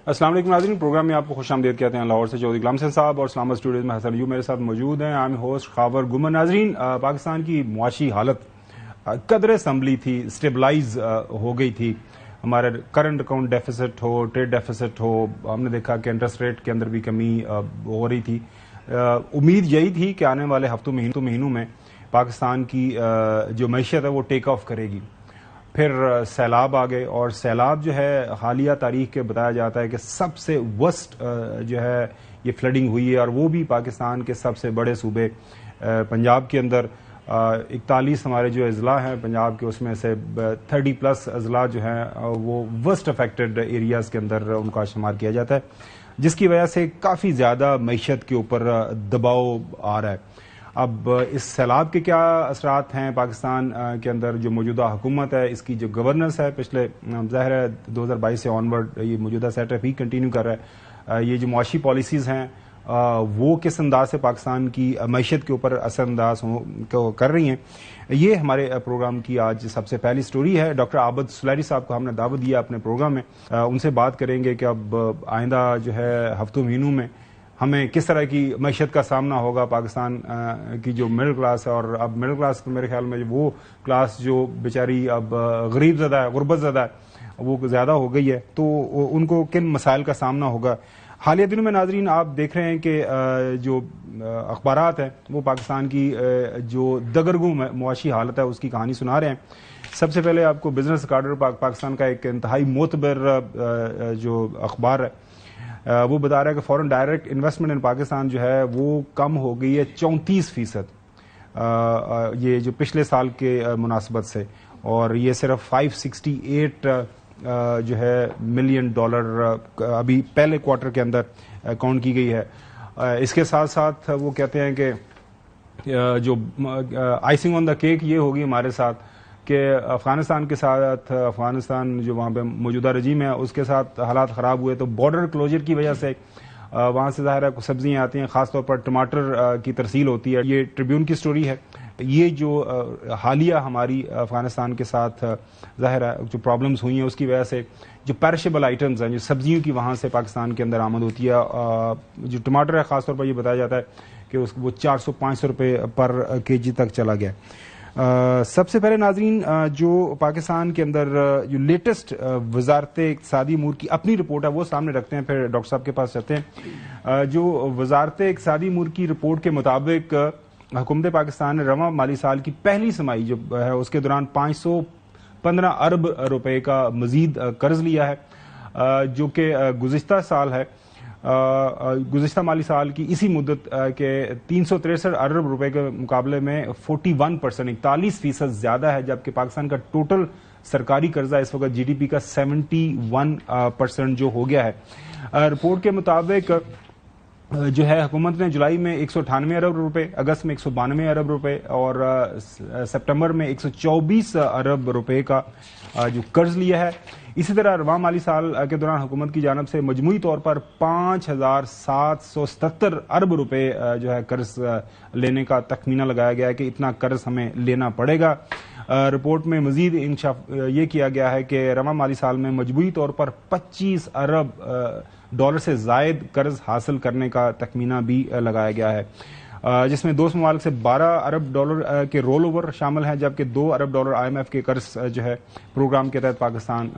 السلام علیکم ناظرین، پروگرام میں آپ کو خوش آمدید کہتے ہیں۔ لاہور سے چودھری غلام حسین صاحب اور اسلام آباد اسٹوڈیوز میں حسن ایوب میرے ساتھ موجود ہیں۔ عام ہوسٹ خاور گمن۔ ناظرین، پاکستان کی معاشی حالت قدرے سنبھلی تھی، اسٹیبلائز ہو گئی تھی۔ ہمارے کرنٹ اکاؤنٹ ڈیفیسٹ ہو، ٹریڈ ڈیفیسٹ ہو، ہم نے دیکھا کہ انٹرسٹ ریٹ کے اندر بھی کمی ہو رہی تھی۔ امید یہی تھی کہ آنے والے ہفتوں مہینوں میں پاکستان کی جو معیشت ہے وہ ٹیک آف کرے گی۔ پھر سیلاب آ گئے، اور سیلاب جو ہے حالیہ تاریخ کے بتایا جاتا ہے کہ سب سے ورسٹ جو ہے یہ فلڈنگ ہوئی ہے، اور وہ بھی پاکستان کے سب سے بڑے صوبے پنجاب کے اندر 41 ہمارے جو اضلاع ہیں پنجاب کے، اس میں سے 30+ اضلاع جو ہیں وہ ورسٹ افیکٹڈ ایریاز کے اندر ان کا شمار کیا جاتا ہے، جس کی وجہ سے کافی زیادہ معیشت کے اوپر دباؤ آ رہا ہے۔ اب اس سیلاب کے کیا اثرات ہیں پاکستان کے اندر؟ جو موجودہ حکومت ہے، اس کی جو گورننس ہے پچھلے ظاہر ہے 2022 سے آنورڈ یہ موجودہ سیٹ اپ ہی کنٹینیو کر رہا ہے۔ یہ جو معاشی پالیسیز ہیں وہ کس انداز سے پاکستان کی معیشت کے اوپر اثر انداز کر رہی ہیں، یہ ہمارے پروگرام کی آج سب سے پہلی سٹوری ہے۔ ڈاکٹر عابد سلیری صاحب کو ہم نے دعوت دیا اپنے پروگرام میں، ان سے بات کریں گے کہ اب آئندہ جو ہے ہفتوں مہینوں میں ہمیں کس طرح کی معیشت کا سامنا ہوگا پاکستان کی جو مڈل کلاس ہے، اور اب مڈل کلاس میرے خیال میں وہ کلاس جو بیچاری اب غریب زدہ ہے، غربت زدہ ہے، وہ زیادہ ہو گئی ہے، تو ان کو کن مسائل کا سامنا ہوگا۔ حالیہ دنوں میں ناظرین آپ دیکھ رہے ہیں کہ جو اخبارات ہیں وہ پاکستان کی جو دگرگوں معاشی حالت ہے اس کی کہانی سنا رہے ہیں۔ سب سے پہلے آپ کو بزنس ریکارڈر پاکستان کا ایک انتہائی معتبر جو اخبار ہے وہ بتا رہا ہے کہ foreign direct investment in Pakistan جو ہے وہ کم ہو گئی ہے 34%، یہ جو پچھلے سال کے مناسبت سے، اور یہ صرف $568 جو ہے ملین ڈالر ابھی پہلے کوارٹر کے اندر کاؤنٹ کی گئی ہے۔ اس کے ساتھ ساتھ وہ کہتے ہیں کہ جو آئسنگ آن دا کیک یہ ہوگی ہمارے ساتھ کہ افغانستان کے ساتھ، افغانستان جو وہاں پہ موجودہ رجیم ہے اس کے ساتھ حالات خراب ہوئے، تو بارڈر کلوجر کی وجہ سے وہاں سے ظاہر ہے کچھ سبزیاں آتی ہیں، خاص طور پر ٹماٹر کی ترسیل ہوتی ہے۔ یہ ٹریبیون کی سٹوری ہے۔ یہ جو حالیہ ہماری افغانستان کے ساتھ ظاہر ہے جو پرابلمز ہوئی ہیں اس کی وجہ سے جو پیرشیبل آئٹمز ہیں، جو سبزیوں کی وہاں سے پاکستان کے اندر آمد ہوتی ہے، جو ٹماٹر ہے خاص طور پر یہ بتایا جاتا ہے کہ وہ 400-500 روپے پر kg تک چلا گیا۔ سب سے پہلے ناظرین جو پاکستان کے اندر جو لیٹسٹ وزارت اقتصادی امور کی اپنی رپورٹ ہے وہ سامنے رکھتے ہیں، پھر ڈاکٹر صاحب کے پاس چلتے ہیں۔ جو وزارت اقتصادی امور کی رپورٹ کے مطابق حکومت پاکستان نے رواں مالی سال کی پہلی سمائی جو ہے اس کے دوران 515 ارب روپے کا مزید قرض لیا ہے، جو کہ گزشتہ سال ہے گزشتہ مالی سال کی اسی مدت کے 363 ارب روپے کے مقابلے میں 41% زیادہ ہے، جبکہ پاکستان کا ٹوٹل سرکاری قرضہ اس وقت GDP کا 71% جو ہو گیا ہے۔ رپورٹ کے مطابق جو ہے حکومت نے جولائی میں 198 ارب روپے، اگست میں 192 ارب روپے اور سپٹمبر میں 124 ارب روپے کا جو قرض لیا ہے۔ اسی طرح رواں مالی سال کے دوران حکومت کی جانب سے مجموعی طور پر 5777 ارب روپے جو ہے قرض لینے کا تخمینہ لگایا گیا ہے کہ اتنا قرض ہمیں لینا پڑے گا۔ رپورٹ میں مزید انکشاف یہ کیا گیا ہے کہ رواں مالی سال میں مجموعی طور پر 25 ارب ڈالر سے زائد قرض حاصل کرنے کا تخمینہ بھی لگایا گیا ہے، جس میں 2 ممالک سے 12 ارب ڈالر کے رول اوور شامل ہیں، جبکہ 2 ارب ڈالر IMF کے قرض جو ہے پروگرام کے تحت پاکستان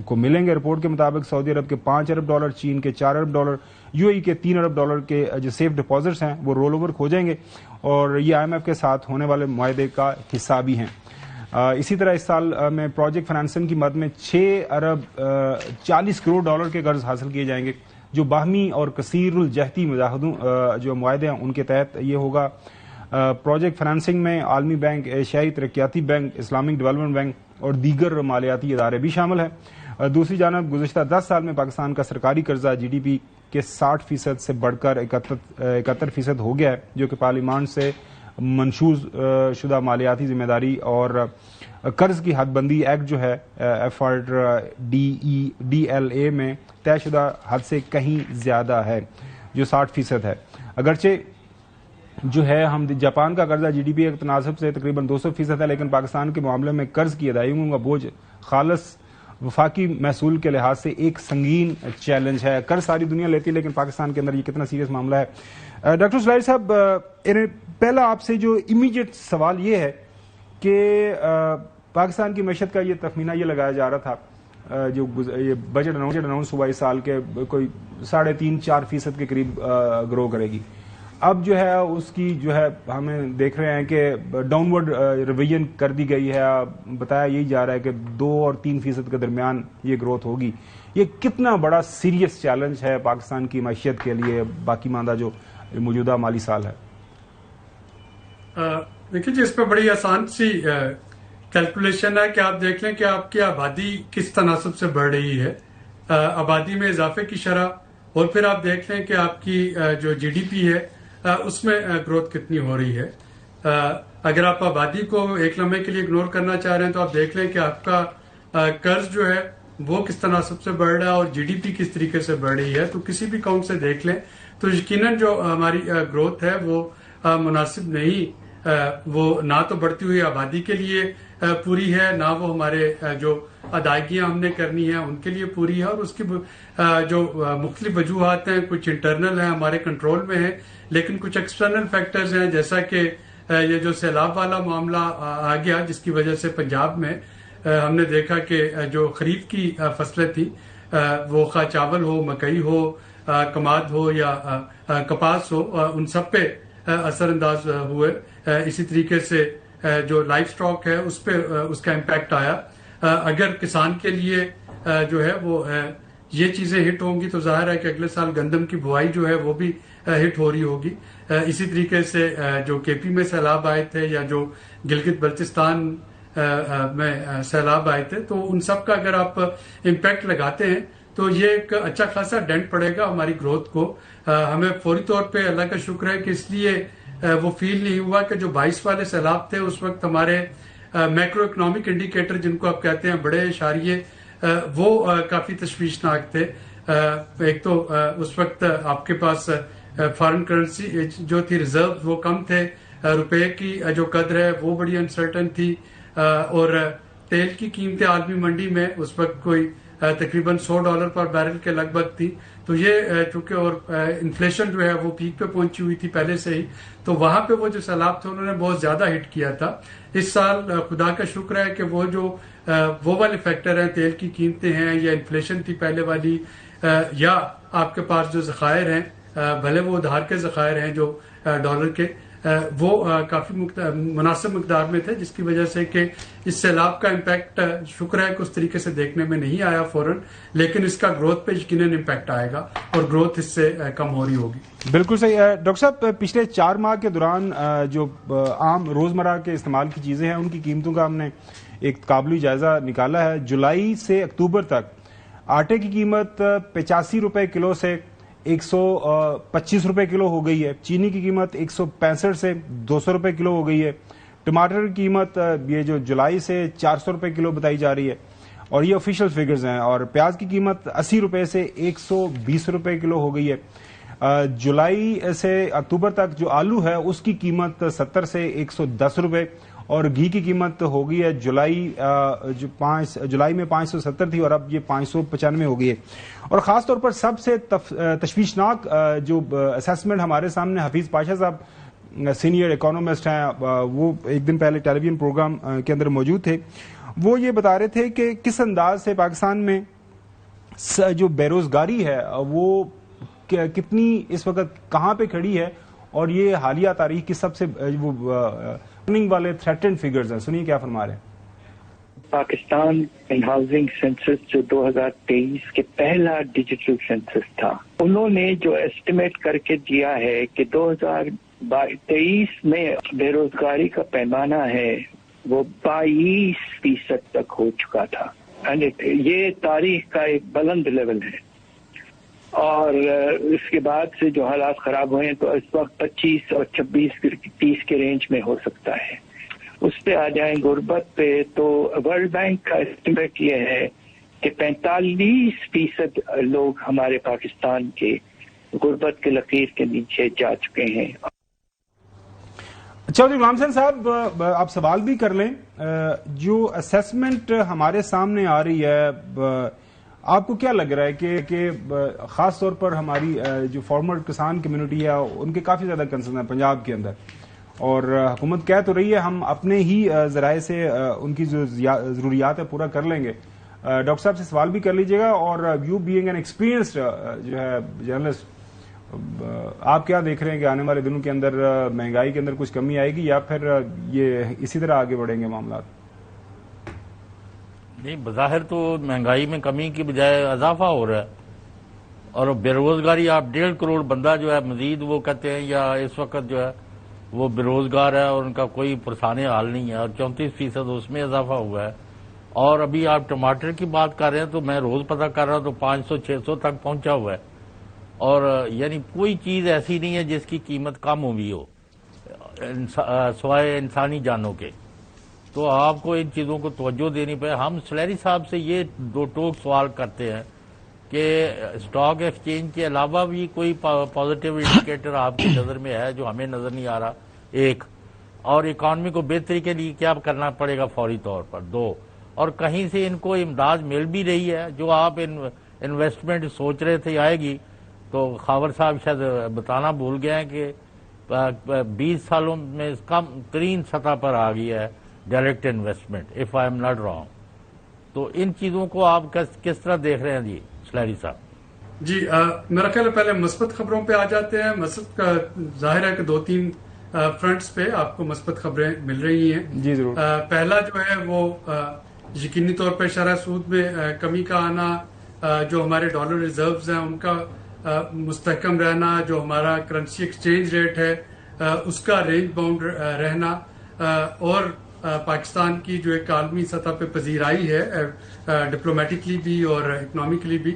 کو ملیں گے۔ رپورٹ کے مطابق سعودی عرب کے 5 ارب ڈالر، چین کے 4 ارب ڈالر، UAE کے 3 ارب ڈالر کے جو سیف ڈپازٹس ہیں وہ رول اوور ہو جائیں گے، اور یہ IMF کے ساتھ ہونے والے معاہدے کا حصہ بھی ہیں۔ اسی طرح اس سال میں پروجیکٹ فنانسنگ کی مد میں 6 ارب 40 کروڑ ڈالر کے قرض حاصل کیے جائیں گے، جو باہمی اور کثیر الجہتی مجاہدوں جو معاہدے ہیں ان کے تحت یہ ہوگا۔ پروجیکٹ فنانسنگ میں عالمی بینک، ایشیائی ترقیاتی بینک، اسلامک ڈیولپمنٹ بینک اور دیگر مالیاتی ادارے بھی شامل ہیں۔ دوسری جانب گزشتہ 10 سال میں پاکستان کا سرکاری قرضہ GDP کے 60% سے بڑھ کر 71% ہو گیا ہے، جو کہ پارلیمان سے منشور شدہ مالیاتی ذمہ داری اور قرض کی حد بندی ایکٹ جو ہے FRDLA میں طے شدہ حد سے کہیں زیادہ ہے، جو 60% ہے۔ اگرچہ جو ہے ہم جاپان کا قرضہ GDP کے تناسب سے تقریباً 200% ہے، لیکن پاکستان کے معاملے میں قرض کی ادائیگیوں کا بوجھ خالص وفاقی محصول کے لحاظ سے ایک سنگین چیلنج ہے. قرض ساری دنیا لیتی ہے لیکن پاکستان کے اندر یہ کتنا سیریس معاملہ ہے. ڈاکٹر سلائر صاحب، پہلا آپ سے جو امیڈیٹ سوال یہ ہے کہ پاکستان کی معیشت کا یہ تخمینہ یہ لگایا جا رہا تھا، جو یہ بجٹ اناؤنس ہوا اس سال کے کوئی 3.5-4% کے قریب گرو کرے گی. اب جو ہے اس کی جو ہے ہمیں دیکھ رہے ہیں کہ ڈاؤن ورڈ ریویژن کر دی گئی ہے. بتایا یہی جا رہا ہے کہ 2 اور 3% کے درمیان یہ گروتھ ہوگی. یہ کتنا بڑا سیریس چیلنج ہے پاکستان کی معیشت کے لیے باقی ماندہ جو موجودہ مالی سال ہے؟ دیکھیے جی، اس پہ بڑی آسان سی کیلکولیشن ہے کہ آپ دیکھ لیں کہ آپ کی آبادی کس تناسب سے بڑھ رہی ہے، آبادی میں اضافے کی شرح، اور پھر آپ دیکھ لیں کہ آپ کی جو جی ڈی پی ہے اس میں گروتھ کتنی ہو رہی ہے. اگر آپ آبادی کو ایک لمحے کے لیے اگنور کرنا چاہ رہے ہیں تو آپ دیکھ لیں کہ آپ کا قرض جو ہے وہ کس تناسب سے بڑھ رہا ہے اور جی ڈی پی کس طریقے سے بڑھ رہی ہے. تو کسی بھی کاؤنٹ سے دیکھ لیں تو یقیناً جو ہماری گروتھ ہے وہ مناسب نہیں، وہ نہ تو بڑھتی ہوئی آبادی کے لیے پوری ہے، نہ وہ ہمارے جو ادائیگیاں ہم نے کرنی ہیں ان کے لیے پوری ہے. اور اس کی جو مختلف وجوہات ہیں، کچھ انٹرنل ہیں ہمارے کنٹرول میں ہیں، لیکن کچھ ایکسٹرنل فیکٹرز ہیں، جیسا کہ یہ جو سیلاب والا معاملہ آ گیا جس کی وجہ سے پنجاب میں ہم نے دیکھا کہ جو خریف کی فصلیں تھیں وہ خواہ چاول ہو، مکئی ہو، کماد ہو یا کپاس ہو، ان سب پہ اثر انداز ہوئے. اسی طریقے سے جو لائف سٹاک ہے اس پہ اس کا امپیکٹ آیا. اگر کسان کے لیے جو ہے وہ یہ چیزیں ہٹ ہوں گی تو ظاہر ہے کہ اگلے سال گندم کی بوائی جو ہے وہ بھی ہٹ ہو رہی ہوگی. اسی طریقے سے جو کے پی میں سیلاب آئے تھے یا جو گلگت بلتستان میں سیلاب آئے تھے، تو ان سب کا اگر آپ امپیکٹ لگاتے ہیں تو یہ ایک اچھا خاصا ڈینٹ پڑے گا ہماری گروتھ کو. ہمیں فوری طور پہ اللہ کا شکر ہے کہ اس لیے وہ فیل نہیں ہوا کہ جو 22 والے سیلاب تھے اس وقت ہمارے میکرو اکنامک انڈیکیٹر جن کو آپ کہتے ہیں بڑے اشاریے، وہ کافی تشویشناک تھے. ایک تو اس وقت آپ کے پاس فارن کرنسی جو تھی ریزرو وہ کم تھے، روپے کی جو قدر ہے وہ بڑی انسرٹن تھی، اور تیل کی قیمتیں عالمی منڈی میں اس وقت کوئی تقریباً $100 پر بیرل کے لگ بھگ تھی. تو یہ چونکہ اور انفلیشن جو ہے وہ پیک پہ پہنچی ہوئی تھی پہلے سے ہی، تو وہاں پہ وہ جو سیلاب تھے انہوں نے بہت زیادہ ہٹ کیا تھا. اس سال خدا کا شکر ہے کہ وہ والے فیکٹر ہیں، تیل کی قیمتیں ہیں یا انفلیشن تھی پہلے والی، یا آپ کے پاس جو ذخائر ہیں، بھلے وہ ادھار کے ذخائر ہیں جو ڈالر کے، وہ کافی مناسب مقدار میں تھے، جس کی وجہ سے کہ اس سیلاب کا امپیکٹ شکر ہے کہ اس طریقے سے دیکھنے میں نہیں آیا فوراً، لیکن اس کا گروتھ پہ یقیناً امپیکٹ آئے گا اور گروتھ اس سے کم ہو رہی ہوگی. بالکل صحیح. ڈاکٹر صاحب، پچھلے 4 ماہ کے دوران جو عام روزمرہ کے استعمال کی چیزیں ہیں ان کی قیمتوں کا ہم نے ایک قابلی جائزہ نکالا ہے. جولائی سے اکتوبر تک آٹے کی قیمت 85 روپے کلو سے 125 روپے کلو ہو گئی ہے. چینی کی قیمت 165 سے 200 روپے کلو ہو گئی ہے. ٹماٹر کی قیمت یہ جو جولائی سے 400 روپے کلو بتائی جا رہی ہے اور یہ آفیشیل فگرز ہیں. اور پیاز کی قیمت 80 روپے سے 120 روپے کلو ہو گئی ہے. جولائی سے اکتوبر تک جو آلو ہے اس کی قیمت 70 سے 110 روپے اور گھی کی قیمت ہو گئی ہے جولائی میں 570 تھی اور اب یہ 595 ہو گئی ہے. اور خاص طور پر سب سے تشویشناک جو اسیسمنٹ ہمارے سامنے حفیظ پاشا صاحب سینئر اکانومسٹ ہیں، وہ ایک دن پہلے ٹیلی ویژن پروگرام کے اندر موجود تھے. وہ یہ بتا رہے تھے کہ کس انداز سے پاکستان میں جو بے روزگاری ہے وہ کتنی اس وقت کہاں پہ کھڑی ہے، اور یہ حالیہ تاریخ کی سب سے وہ والے تھریٹنڈ فگرز ہیں. سنیے کیا فرما رہے ہیں. پاکستان ان ہاؤسنگ سینسس جو 2023 کے پہلا ڈیجیٹل سینسس تھا، انہوں نے جو ایسٹیمیٹ کر کے دیا ہے کہ 2023 میں بے روزگاری کا پیمانہ ہے وہ 22% تک ہو چکا تھا. یہ تاریخ کا ایک بلند لیول ہے. اور اس کے بعد سے جو حالات خراب ہوئے ہیں تو اس وقت 25 اور 26-30 کے رینج میں ہو سکتا ہے. اس پہ آ جائیں غربت پہ تو ورلڈ بینک کا اسٹیمیٹ یہ ہے کہ 45% لوگ ہمارے پاکستان کے غربت کے لکیر کے نیچے جا چکے ہیں. چودھری غلام حسین صاحب آپ سوال بھی کر لیں. جو اسیسمنٹ ہمارے سامنے آ رہی ہے, آپ کو کیا لگ رہا ہے کہ خاص طور پر ہماری جو فارمر کسان کمیونٹی ہے ان کے کافی زیادہ کنسرن ہے پنجاب کے اندر, اور حکومت کہہ تو رہی ہے ہم اپنے ہی ذرائع سے ان کی جو ضروریات ہے پورا کر لیں گے. ڈاکٹر صاحب سے سوال بھی کر لیجیے گا, اور یو بینگ این ایکسپیرینسڈ جو ہے جرنلسٹ, آپ کیا دیکھ رہے ہیں کہ آنے والے دنوں کے اندر مہنگائی کے اندر کچھ کمی آئے گی یا پھر یہ اسی طرح آگے بڑھیں گے معاملات؟ نہیں, بظاہر تو مہنگائی میں کمی کی بجائے اضافہ ہو رہا ہے, اور بے روزگاری آپ 1.5 کروڑ بندہ جو ہے مزید وہ کہتے ہیں یا اس وقت جو ہے وہ بے روزگار ہے اور ان کا کوئی پرسان حال نہیں ہے, اور 34% اس میں اضافہ ہوا ہے. اور ابھی آپ ٹماٹر کی بات کر رہے ہیں تو میں روز پتہ کر رہا ہوں تو 500-600 تک پہنچا ہوا ہے, اور یعنی کوئی چیز ایسی نہیں ہے جس کی قیمت کم ہوئی ہو سوائے انسانی جانوں کے. تو آپ کو ان چیزوں کو توجہ دینی پڑے. ہم سلیری صاحب سے یہ دو ٹوک سوال کرتے ہیں کہ اسٹاک ایکسچینج کے علاوہ بھی کوئی پازیٹیو انڈیکیٹر آپ کی نظر میں ہے جو ہمیں نظر نہیں آ رہا, ایک, اور اکانومی کو بہتری کے لیے کیا کرنا پڑے گا فوری طور پر, دو, اور کہیں سے ان کو امداد مل بھی رہی ہے جو آپ انویسٹمنٹ سوچ رہے تھے آئے گی, تو خاور صاحب شاید بتانا بھول گئے ہیں کہ 20 سالوں میں کم ترین سطح پر آ گئی ہے direct investment, if I am not wrong. تو ان چیزوں کو آپ کس طرح دیکھ رہے ہیں جی سلیری صاحب؟ جی میرا خیال ہے پہلے مثبت خبروں پہ آ جاتے ہیں. مثبت کا ظاہر ہے کہ 2-3 فرنٹس پہ آپ کو مثبت خبریں مل رہی ہیں. جی ضرور. پہلا جو ہے وہ یقینی طور پہ شرح سود میں کمی کا آنا, جو ہمارے ڈالر ریزروز ہیں ان کا مستحکم رہنا, جو ہمارا کرنسی ایکسچینج ریٹ ہے اس کا رینج باؤنڈ رہنا, اور پاکستان کی جو ایک عالمی سطح پہ پذیرائی ہے ڈپلومیٹکلی بھی اور اکنامکلی بھی,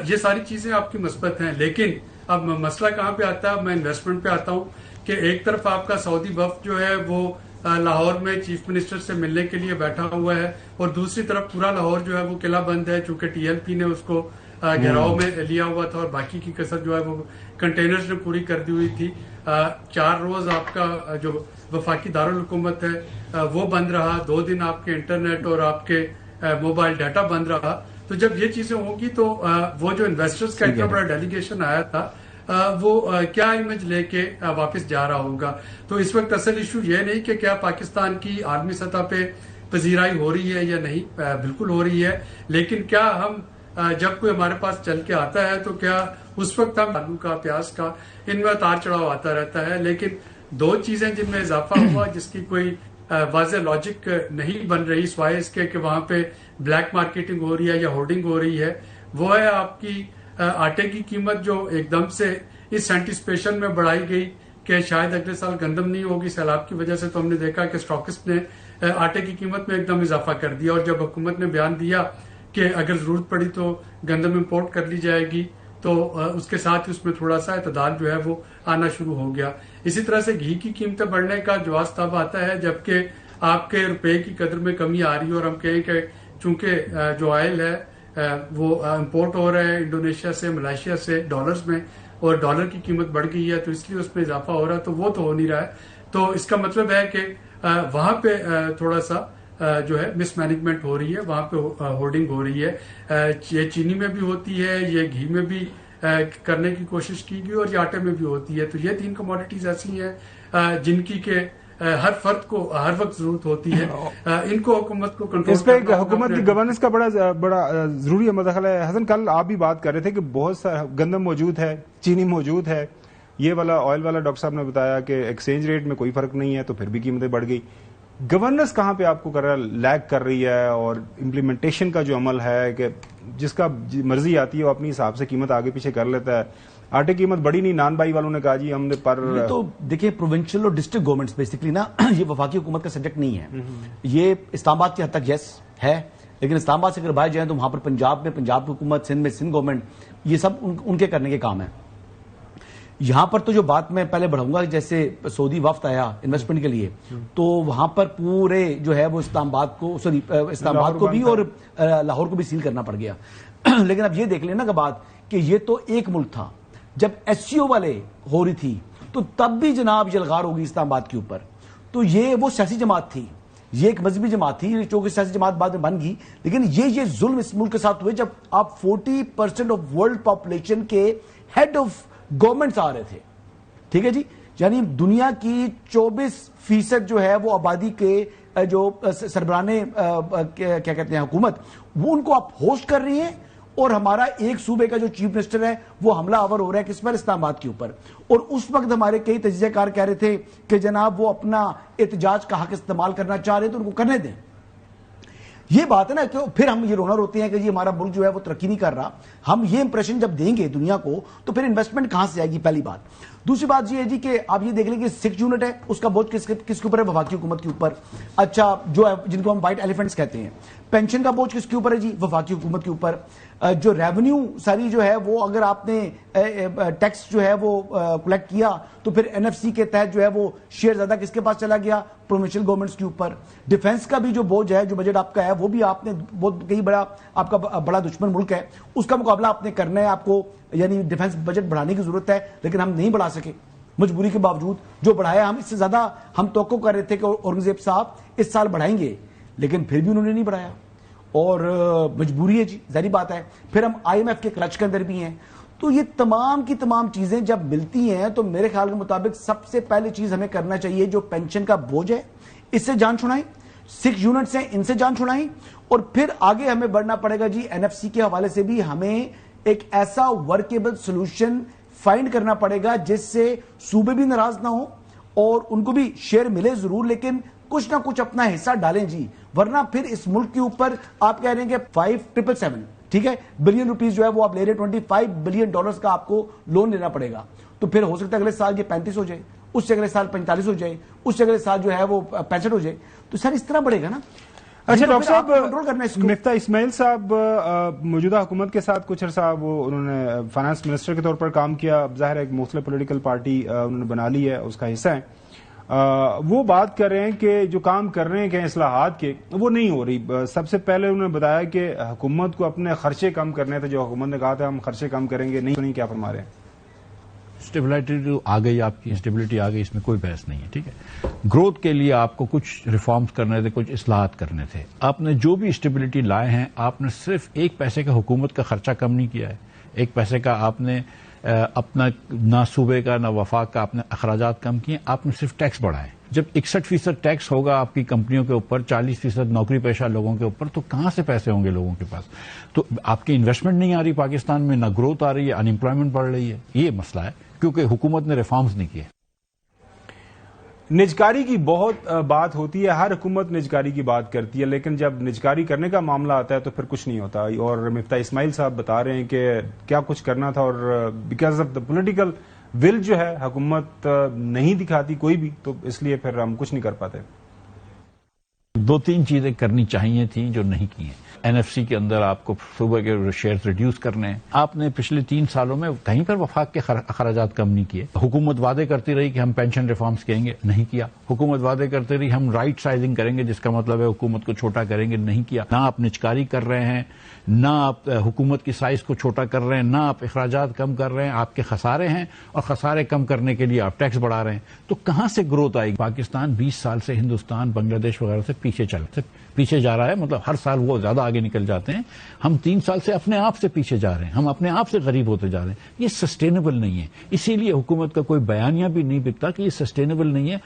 یہ ساری چیزیں آپ کی مثبت ہیں. لیکن اب مسئلہ کہاں پہ آتا ہے؟ میں انویسٹمنٹ پہ آتا ہوں کہ ایک طرف آپ کا سعودی وفد جو ہے وہ لاہور میں چیف منسٹر سے ملنے کے لیے بیٹھا ہوا ہے, اور دوسری طرف پورا لاہور جو ہے وہ قلعہ بند ہے, چونکہ ٹی ایل پی نے اس کو گھیراؤ میں لیا ہوا تھا, اور باقی کی کثر جو ہے وہ کنٹینرز نے پوری کر دی ہوئی تھی. 4 روز آپ کا جو وفاقی دارالحکومت ہے وہ بند رہا, 2 دن آپ کے انٹرنیٹ اور آپ کے موبائل ڈیٹا بند رہا. تو جب یہ چیزیں ہوں گی تو وہ جو انویسٹرز کا اتنا بڑا ڈیلیگیشن آیا تھا وہ کیا امیج لے کے واپس جا رہا ہوگا. تو اس وقت اصل ایشو یہ نہیں کہ کیا پاکستان کی عالمی سطح پہ پذیرائی ہو رہی ہے یا نہیں, بالکل ہو رہی ہے, لیکن کیا ہم جب کوئی ہمارے پاس چل کے آتا ہے تو کیا اس وقت ہم آلو کا پیاز کا ان میں اتار چڑھاؤ آتا رہتا ہے. لیکن 2 چیزیں جن میں اضافہ ہوا جس کی کوئی واضح لاجک نہیں بن رہی سوائے اس کے کہ وہاں پہ بلیک مارکیٹنگ ہو رہی ہے یا ہورڈنگ ہو رہی ہے, وہ ہے آپ کی آٹے کی قیمت جو ایک دم سے اس اینٹیسپیشن میں بڑھائی گئی کہ شاید اگلے سال گندم نہیں ہوگی سیلاب کی وجہ سے. تو ہم نے دیکھا کہ اسٹاکسٹ نے آٹے کی قیمت میں ایک دم اضافہ کر دیا, اور جب حکومت نے بیان دیا کہ اگر ضرورت پڑی تو گندم امپورٹ کر لی جائے گی تو اس کے ساتھ اس میں تھوڑا سا اعتدال جو ہے وہ آنا شروع ہو گیا. اسی طرح سے گھی کی قیمتیں بڑھنے کا جواز تب آتا ہے جبکہ آپ کے روپے کی قدر میں کمی آ رہی ہے, اور ہم کہیں کہ چونکہ جو آئل ہے وہ امپورٹ ہو رہا ہے انڈونیشیا سے, ملائیشیا سے ڈالرز میں, اور ڈالر کی قیمت بڑھ گئی ہے تو اس لیے اس میں اضافہ ہو رہا ہے, تو وہ تو ہو نہیں رہا ہے. تو اس کا مطلب ہے کہ وہاں پہ تھوڑا سا جو ہے مس مینجمنٹ ہو رہی ہے, وہاں پہ ہورڈنگ ہو رہی ہے. یہ چینی میں بھی ہوتی ہے, یہ گھی میں بھی کرنے کی کوشش کی گئی, اور یہ آٹے میں بھی ہوتی ہے. تو یہ 3 کموڈیٹیز ایسی ہیں جن کی کہ ہر فرد کو ہر وقت ضرورت ہوتی ہے, ان کو حکومت کو کنٹرول اس پہ حکومت کی گورننس کا بڑا ضروری ہے مداخلہ ہے. حسن, کل آپ بھی بات کر رہے تھے کہ بہت سا گندم موجود ہے, چینی موجود ہے, یہ والا آئل والا ڈاکٹر صاحب نے بتایا کہ ایکسچینج ریٹ میں کوئی فرق نہیں ہے تو پھر بھی قیمتیں بڑھ گئی. گورننس کہاں پہ آپ کو لیگ کر رہی ہے, اور امپلیمنٹیشن کا جو عمل ہے کہ جس کا مرضی آتی ہے وہ اپنی حساب سے قیمت آگے پیچھے کر لیتا ہے. آٹے کی قیمت بڑی نہیں, نان بائی والوں نے کہا جی ہم نے پر تو دیکھیں پروونشل اور ڈسٹرکٹ گورنمنٹس بیسکلی نا یہ وفاقی حکومت کا سبجیکٹ نہیں ہے. یہ اسلام آباد کی حد تک یس ہے, لیکن اسلام آباد سے اگر باہر جائیں تو وہاں پر پنجاب میں پنجاب کی حکومت, سندھ میں سندھ گورنمنٹ, یہ سب ان کے کرنے کے کام ہیں. یہاں پر تو جو بات میں پہلے بڑھاؤں گا, جیسے سعودی وفد آیا انویسٹمنٹ کے لیے تو وہاں پر پورے جو ہے وہ اسلام آباد کو بھی اور لاہور کو بھی سیل کرنا پڑ گیا. لیکن اب یہ دیکھ لینا کہ بات کہ یہ تو ایک ملک تھا, جب ایس سی او والے ہو رہی تھی تو تب بھی جناب یلغار ہوگی اسلام آباد کے اوپر. تو یہ وہ سیاسی جماعت تھی, یہ ایک مذہبی جماعت تھی, جو کہ سیاسی جماعت بعد میں بن گئی. لیکن یہ ظلم اس ملک کے ساتھ ہوئے جب آپ 40% آف ورلڈ پاپولیشن کے ہیڈ آف گورنمنٹس آ رہے تھے. ٹھیک ہے جی, یعنی دنیا کی 24% جو ہے وہ آبادی کے جو سربراہ کیا کہتے ہیں حکومت, وہ ان کو آپ ہوسٹ کر رہی ہیں, اور ہمارا ایک صوبے کا جو چیف منسٹر ہے وہ حملہ آور ہو رہا ہے کس پر, اسلام آباد کے اوپر. اور اس وقت ہمارے کئی تجزیہ کار کہہ رہے تھے کہ جناب وہ اپنا احتجاج کا حق استعمال کرنا چاہ رہے ہیں تو ان کو کرنے دیں. یہ بات ہے نا کہ پھر ہم یہ رونا روتے ہیں کہ جی ہمارا ملک جو ہے وہ ترقی نہیں کر رہا. ہم یہ امپریشن جب دیں گے دنیا کو تو پھر انویسٹمنٹ کہاں سے آئے گی, پہلی بات. دوسری بات یہ ہے جی کہ آپ یہ دیکھ لیں کہ 6 یونٹ ہے, اس کا بوجھ کس کے اوپر ہے, وفاقی حکومت کے اوپر. اچھا جو ہے جن کو ہم وائٹ ایلیفنٹس کہتے ہیں, پینشن کا بوجھ کس کے اوپر ہے جی, وفاقی حکومت کے اوپر. جو ریونیو ساری جو ہے وہ اگر آپ نے ٹیکس جو ہے وہ کلیکٹ کیا تو پھر NFC کے تحت جو ہے وہ شیئر زیادہ کس کے پاس چلا گیا, پروونشل گورنمنٹس کے اوپر. ڈیفنس کا بھی جو بوجھ ہے, جو بجٹ آپ کا ہے, وہ بھی آپ نے بہت کئی بڑا آپ کا بڑا دشمن ملک ہے, اس کا مقابلہ آپ نے کرنا ہے. آپ کو یعنی ڈیفنس بجٹ بڑھانے کی ضرورت ہے, لیکن ہم نہیں بڑھا سکے مجبوری کے باوجود. جو بڑھایا ہم اس سے زیادہ ہم توقع کر رہے تھے کہ اورنگزیب صاحب اس سال بڑھائیں گے, لیکن پھر بھی انہوں نے نہیں بڑھایا, اور مجبوری ہے جی, ظاہری بات ہے. پھر ہم IMF کے کلچ کے اندر بھی ہیں. تو یہ تمام کی تمام چیزیں جب ملتی ہیں تو میرے خیال کے مطابق سب سے پہلی چیز ہمیں کرنا چاہیے, جو پینشن کا بوجھ ہے اس سے جان چھڑائیں, 6 یونٹس ہیں ان سے جان چھڑائیں, اور پھر آگے ہمیں بڑھنا پڑے گا جی NFC کے حوالے سے بھی. ہمیں ایک ایسا ورکیبل سولوشن فائنڈ کرنا پڑے گا جس سے صوبے بھی ناراض نہ ہوں اور ان کو بھی شیئر ملے ضرور, لیکن کچھ نہ کچھ اپنا حصہ ڈالیں جی. ورنہ پھر اس ملک کے اوپر آپ کہہ رہے ہیں کہ 5777 ٹھیک ہے بلین روپیز جو ہے وہ آپ لے رہے ہیں, $25 بلین کا آپ کو لون لینا پڑے گا. تو پھر ہو سکتا ہے اگلے سال یہ 35 ہو جائے, اس سے اگلے سال 45 ہو جائے, اس سے اگلے سال جو ہے وہ 65 ہو جائے. تو سر اس طرح بڑھے گا نا. اچھا ڈاکٹر صاحب, مفتاح اسماعیل صاحب موجودہ حکومت کے ساتھ کچھ عرصہ وہ انہوں نے فائنانس منسٹر کے طور پر کام کیا. ظاہر ہے ایک مختلف پولیٹیکل پارٹی انہوں نے بنا لی ہے, اس کا حصہ ہے. وہ بات کر رہے ہیں کہ جو کام کر رہے ہیں کہ اصلاحات کے, وہ نہیں ہو رہی. سب سے پہلے انہوں نے بتایا کہ حکومت کو اپنے خرچے کم کرنے تھے, جو حکومت نے کہا تھا ہم خرچے کم کریں گے, نہیں کیا فرما رہے ہیں. اسٹیبلٹی جو آ گئی, آپ کی اسٹیبلٹی آ گئی, اس میں کوئی بحث نہیں ہے. ٹھیک ہے, گروتھ کے لیے آپ کو کچھ ریفارمز کرنے تھے, کچھ اصلاحات کرنے تھے. آپ نے جو بھی اسٹیبلٹی لائے ہیں, آپ نے صرف 1 پیسے کا حکومت کا خرچہ کم نہیں کیا ہے. 1 پیسے کا آپ نے اپنا نہ صوبے کا نہ وفاق کا آپ نے اخراجات کم کیے, آپ نے صرف ٹیکس بڑھائے. جب 61% ٹیکس ہوگا آپ کی کمپنیوں کے اوپر, 40% نوکری پیشہ لوگوں کے اوپر, تو کہاں سے پیسے ہوں گے لوگوں کے پاس؟ تو آپ کی انویسٹمنٹ نہیں آ رہی پاکستان میں, نہ گروتھ آ رہی ہے, انمپلائمنٹ بڑھ رہی ہے. یہ مسئلہ ہے کیونکہ حکومت نے ریفارمز نہیں کیے. نجکاری کی بہت بات ہوتی ہے, ہر حکومت نجکاری کی بات کرتی ہے, لیکن جب نجکاری کرنے کا معاملہ آتا ہے تو پھر کچھ نہیں ہوتا. اور مفتاح اسماعیل صاحب بتا رہے ہیں کہ کیا کچھ کرنا تھا, اور because of the political will جو ہے حکومت نہیں دکھاتی کوئی بھی, تو اس لیے پھر ہم کچھ نہیں کر پاتے. 2-3 چیزیں کرنی چاہیے تھیں جو نہیں کی ہیں. NFC کے اندر آپ کو صوبے کے شیئرز ریڈیوس کرنے ہیں. آپ نے پچھلے 3 سالوں میں کہیں پر وفاق کے اخراجات کم نہیں کیے. حکومت وعدے کرتی رہی کہ ہم پینشن ریفارمز کریں گے, نہیں کیا. حکومت وعدے کرتی رہی ہم رائٹ سائزنگ کریں گے, جس کا مطلب ہے حکومت کو چھوٹا کریں گے, نہیں کیا. نہ آپ نجکاری کر رہے ہیں, نہ آپ حکومت کی سائز کو چھوٹا کر رہے ہیں, نہ آپ اخراجات کم کر رہے ہیں. آپ کے خسارے ہیں, اور خسارے کم کرنے کے لیے آپ ٹیکس بڑھا رہے ہیں. تو کہاں سے گروتھ آئے گی؟ پاکستان 20 سال سے ہندوستان, بنگلہ دیش وغیرہ سے پیچھے جا رہا ہے. مطلب ہر سال وہ زیادہ آگے نکل جاتے ہیں. ہم 3 سال سے اپنے آپ سے پیچھے جا رہے ہیں, ہم اپنے آپ سے غریب ہوتے جا رہے ہیں. یہ سسٹینیبل نہیں ہے. اسی لیے حکومت کا کوئی بیانیہ بھی نہیں بکتا کہ یہ سسٹینیبل نہیں ہے.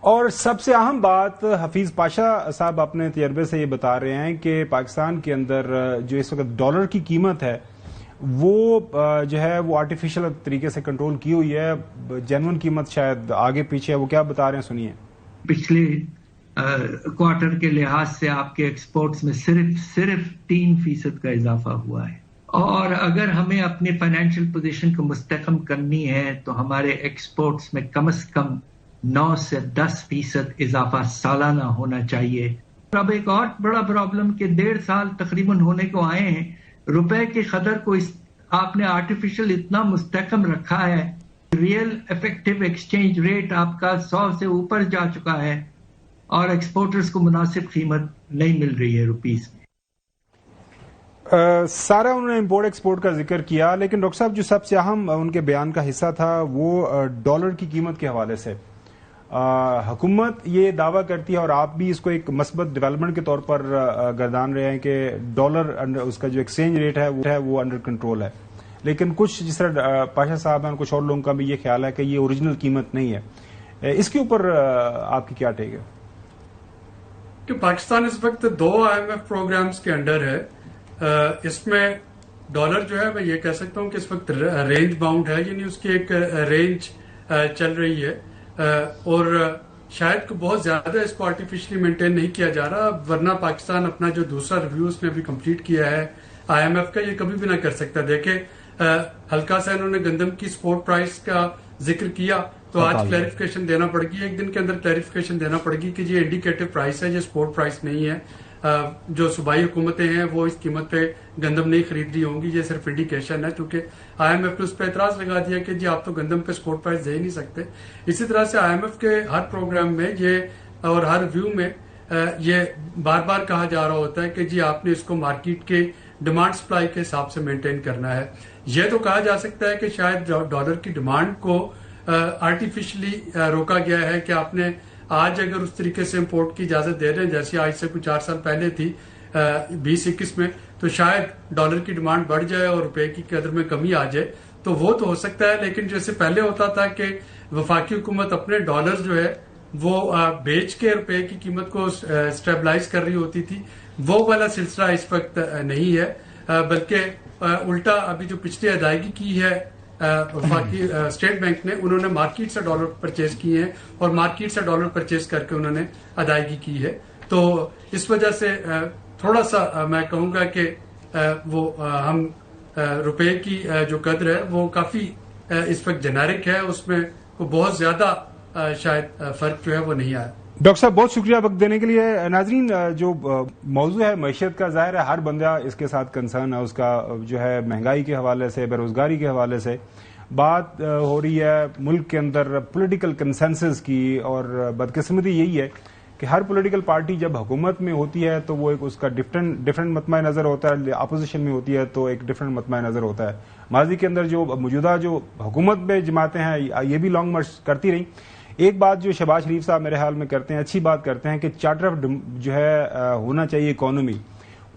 اور سب سے اہم بات, حفیظ پاشا صاحب اپنے تجربے سے یہ بتا رہے ہیں کہ پاکستان کے اندر جو اس وقت ڈالر کی قیمت ہے وہ جو ہے وہ آرٹیفیشل طریقے سے کنٹرول کی ہوئی ہے. جینون قیمت شاید آگے پیچھے ہے. وہ کیا بتا رہے ہیں, سنیے. پچھلے کوارٹر کے لحاظ سے آپ کے ایکسپورٹس میں صرف 3% کا اضافہ ہوا ہے. اور اگر ہمیں اپنی فائنینشیل پوزیشن کو مستحکم کرنی ہے تو ہمارے ایکسپورٹس میں کم از کم 9 سے 10% اضافہ سالانہ ہونا چاہیے. اب ایک اور بڑا پرابلم کہ 1.5 سال تقریباً ہونے کو آئے ہیں, روپے کی قدر کو آپ نے آرٹیفیشل اتنا مستحکم رکھا ہے, ریئل افیکٹو ایکسچینج ریٹ آپ کا 100 سے اوپر جا چکا ہے, اور ایکسپورٹرز کو مناسب قیمت نہیں مل رہی ہے روپیز میں. سارا انہوں نے امپورٹ ایکسپورٹ کا ذکر کیا, لیکن ڈاکٹر صاحب جو سب سے اہم ان کے بیان کا حصہ تھا وہ ڈالر کی قیمت کے حوالے سے. حکومت یہ دعویٰ کرتی ہے اور آپ بھی اس کو ایک مثبت ڈیولپمنٹ کے طور پر گردان رہے ہیں کہ ڈالر اس کا جو ایکسچینج ریٹ ہے وہ انڈر کنٹرول ہے، لیکن کچھ جس طرح پاشا صاحب ہیں کچھ اور لوگوں کا بھی یہ خیال ہے کہ یہ اوریجنل قیمت نہیں ہے، اس کے اوپر آپ کی کیا ٹیک ہے؟ کہ پاکستان اس وقت 2 IMF پروگرامز کے انڈر ہے، اس میں ڈالر جو ہے میں یہ کہہ سکتا ہوں کہ اس وقت رینج باؤنڈ ہے، یعنی اس کی ایک رینج چل رہی ہے اور شاید کو بہت زیادہ اس کو آرٹیفیشلی مینٹین نہیں کیا جا رہا، ورنہ پاکستان اپنا جو دوسرا ریویو اس نے ابھی کمپلیٹ کیا ہے IMF کا یہ کبھی بھی نہ کر سکتا۔ دیکھیں ہلکا سا انہوں نے گندم کی سپورٹ پرائس کا ذکر کیا تو آج کلیریفیکیشن دینا پڑ گی، ایک دن کے اندر کلیریفیکیشن دینا پڑ گی کہ یہ انڈیکیٹو پرائس ہے، یہ سپورٹ پرائس نہیں ہے، جو صوبائی حکومتیں ہیں وہ اس قیمت پہ گندم نہیں خرید رہی ہوں گی، یہ صرف انڈیکیشن ہے، کیونکہ IMF نے اس پہ اعتراض لگا دیا کہ جی آپ تو گندم پہ سپورٹ پرائس دے ہی نہیں سکتے۔ اسی طرح سے IMF کے ہر پروگرام میں یہ اور ہر ویو میں یہ بار بار کہا جا رہا ہوتا ہے کہ جی آپ نے اس کو مارکیٹ کے ڈیمانڈ سپلائی کے حساب سے مینٹین کرنا ہے۔ یہ تو کہا جا سکتا ہے کہ شاید ڈالر کی ڈیمانڈ کو آرٹیفیشلی روکا گیا ہے کہ آپ نے آج اگر اس طریقے سے امپورٹ کی اجازت دے رہے ہیں جیسے آج سے کچھ 4 سال پہلے تھی 2021 میں، تو شاید ڈالر کی ڈیمانڈ بڑھ جائے اور روپے کی قدر میں کمی آ جائے، تو وہ تو ہو سکتا ہے، لیکن جیسے پہلے ہوتا تھا کہ وفاقی حکومت اپنے ڈالر جو ہے وہ بیچ کے روپے کی قیمت کو اسٹیبلائز کر رہی ہوتی تھی، وہ والا سلسلہ اس وقت نہیں ہے، بلکہ الٹا ابھی جو پچھلی ادائیگی کی ہے وفاقی اسٹیٹ بینک نے، انہوں نے مارکیٹ سے ڈالر پرچیز کیے ہیں اور مارکیٹ سے ڈالر پرچیز کر کے انہوں نے ادائیگی کی ہے، تو اس وجہ سے تھوڑا سا میں کہوں گا کہ وہ ہم روپے کی جو قدر ہے وہ کافی اس وقت جنیرک ہے، اس میں بہت زیادہ شاید فرق جو ہے وہ نہیں آیا۔ ڈاکٹر صاحب بہت شکریہ وقت دینے کے لیے۔ ناظرین، جو موضوع ہے معیشت کا، ظاہر ہے ہر بندہ اس کے ساتھ کنسرن ہے، اس کا جو ہے مہنگائی کے حوالے سے، بے روزگاری کے حوالے سے بات ہو رہی ہے ملک کے اندر پولیٹیکل کنسنسس کی، اور بدقسمتی یہی ہے کہ ہر پولیٹیکل پارٹی جب حکومت میں ہوتی ہے تو وہ ایک اس کا ڈفرینٹ مطمع نظر ہوتا ہے، اپوزیشن میں ہوتی ہے تو ایک ڈفرینٹ مطمع نظر ہوتا ہے۔ ماضی کے اندر جو موجودہ جو حکومت میں جماعتیں ہیں یہ بھی لانگ مارچ کرتی رہیں۔ ایک بات جو شہباز شریف صاحب میرے خیال میں کرتے ہیں، اچھی بات کرتے ہیں کہ چارٹر آف جو ہے ہونا چاہیے اکانومی،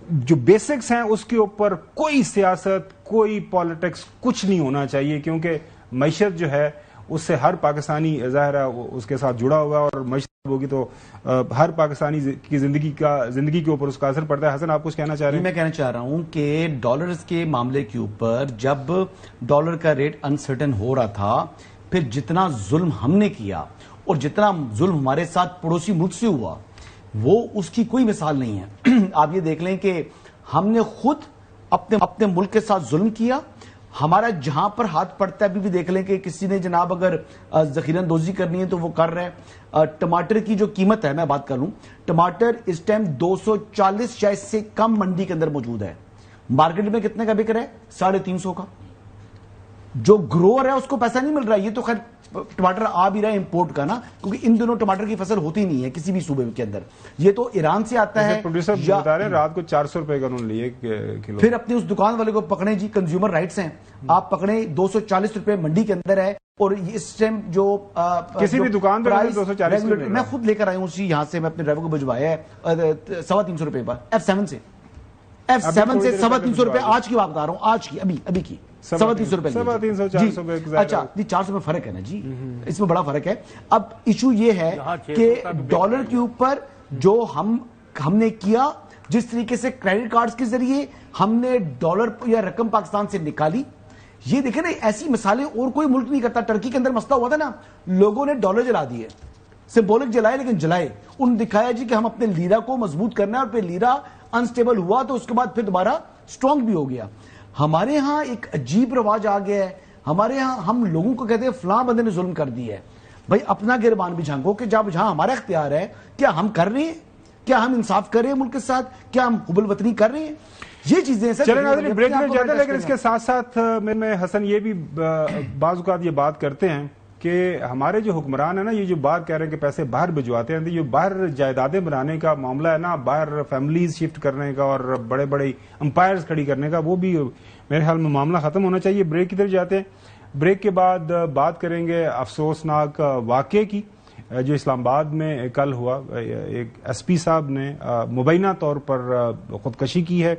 جو بیسکس ہیں اس کے اوپر کوئی سیاست کوئی پالیٹکس کچھ نہیں ہونا چاہیے، کیونکہ معیشت جو ہے اس سے ہر پاکستانی ظاہر ہے اس کے ساتھ جڑا ہوا ہے، اور معیشت ہوگی تو ہر پاکستانی کی زندگی کے اوپر اس کا اثر پڑتا ہے۔ حسن آپ کچھ کہنا چاہ رہے ہیں؟ میں کہنا چاہ رہا ہوں کہ ڈالرز کے معاملے کے اوپر جب ڈالر کا ریٹ انسرٹن ہو رہا تھا، پھر جتنا ظلم ہم نے کیا اور جتنا ظلم ہمارے ساتھ پڑوسی ملک سے ہوا وہ اس کی کوئی مثال نہیں ہے۔ آپ یہ دیکھ لیں کہ ہم نے خود اپنے ملک کے ساتھ ظلم کیا، ہمارا جہاں پر ہاتھ پڑتا ہے ابھی بھی دیکھ لیں کہ کسی نے جناب اگر ذخیرہ اندوزی کرنی ہے تو وہ کر رہے ہیں۔ ٹماٹر کی جو قیمت ہے، میں بات کر لوں، ٹماٹر اس ٹائم 240 شاید سے کم منڈی کے اندر موجود ہے، مارکیٹ میں کتنے کا بک رہا ہے؟ 350 کا۔ جو گروور ہے اس کو پیسہ نہیں مل رہا، یہ تو خیر ٹماٹر آ بھی رہا ہے امپورٹ کا نا، کیونکہ ان دنوں ٹماٹر کی فصل ہوتی نہیں ہے کسی بھی صوبے کے اندر، یہ تو ایران سے آتا ہے۔ پروڈیوسر بتا رہے ہیں رات کو 400 روپے کا انہوں نے لیے کلو۔ پھر اپنے اس دکان والے کو پکڑیں جی، کنزیومر رائٹس ہیں، آپ پکڑیں 240 روپے منڈی کے اندر ہے، اور اس ٹائم جو کسی بھی دکان پر 240 روپے میں خود لے کر آیا ہوں اسی یہاں سے، میں اپنے ڈرائیور کو بھجوایا ہے 350 روپے پر F7 سے 350 روپے آج کی بات بتا رہا ہوں، آج کی ابھی کی 350 روپے 350 اچھا جی 400 میں فرق ہے نا جی، اس میں بڑا فرق ہے۔ اب ایشو یہ ہے کہ ڈالر کے اوپر جو ہم نے کیا، جس طریقے سے کریڈٹ کارڈز کے ذریعے ہم نے ڈالر یا رقم پاکستان سے نکالی، یہ دیکھیں نا ایسی مثالیں اور کوئی ملک نہیں کرتا۔ ٹرکی کے اندر مسئلہ ہوا تھا نا، لوگوں نے ڈالر جلا دیے، سمبولک جلائے لیکن جلائے، انہوں نے دکھایا جی کہ ہم اپنے لیرا کو مضبوط کرنا ہے، اور پھر لیرا انسٹیبل ہوا تو اس کے بعد پھر دوبارہ سٹرونگ بھی ہو گیا۔ ہمارے ہاں ایک عجیب رواج آ گیا ہے، ہمارے ہاں ہم لوگوں کو کہتے ہیں فلاں بندے نے ظلم کر دیا ہے۔ بھائی اپنا گربان بھی جھانکو کہ جہاں ہمارا اختیار ہے، کیا ہم کر رہے ہیں؟ کیا ہم انصاف کر رہے ہیں ملک کے ساتھ؟ کیا ہم حب الوطنی کر رہے ہیں؟ یہ چیزیں چلیں ناظرین بریک میں جاتے ہیں، لیکن اس کے ساتھ ساتھ میں حسن یہ بھی بعض اوقات یہ بات کرتے ہیں کہ ہمارے جو حکمران ہیں نا، یہ جو بات کہہ رہے ہیں کہ پیسے باہر بھجواتے ہیں، یہ باہر جائیدادیں بنانے کا معاملہ ہے نا، باہر فیملیز شفٹ کرنے کا اور بڑے بڑے امپائرز کھڑی کرنے کا، وہ بھی میرے خیال میں معاملہ ختم ہونا چاہیے۔ بریک کی طرف جاتے ہیں، بریک کے بعد بات کریں گے افسوسناک واقعے کی جو اسلام آباد میں کل ہوا، ایک ایس پی صاحب نے مبینہ طور پر خودکشی کی ہے.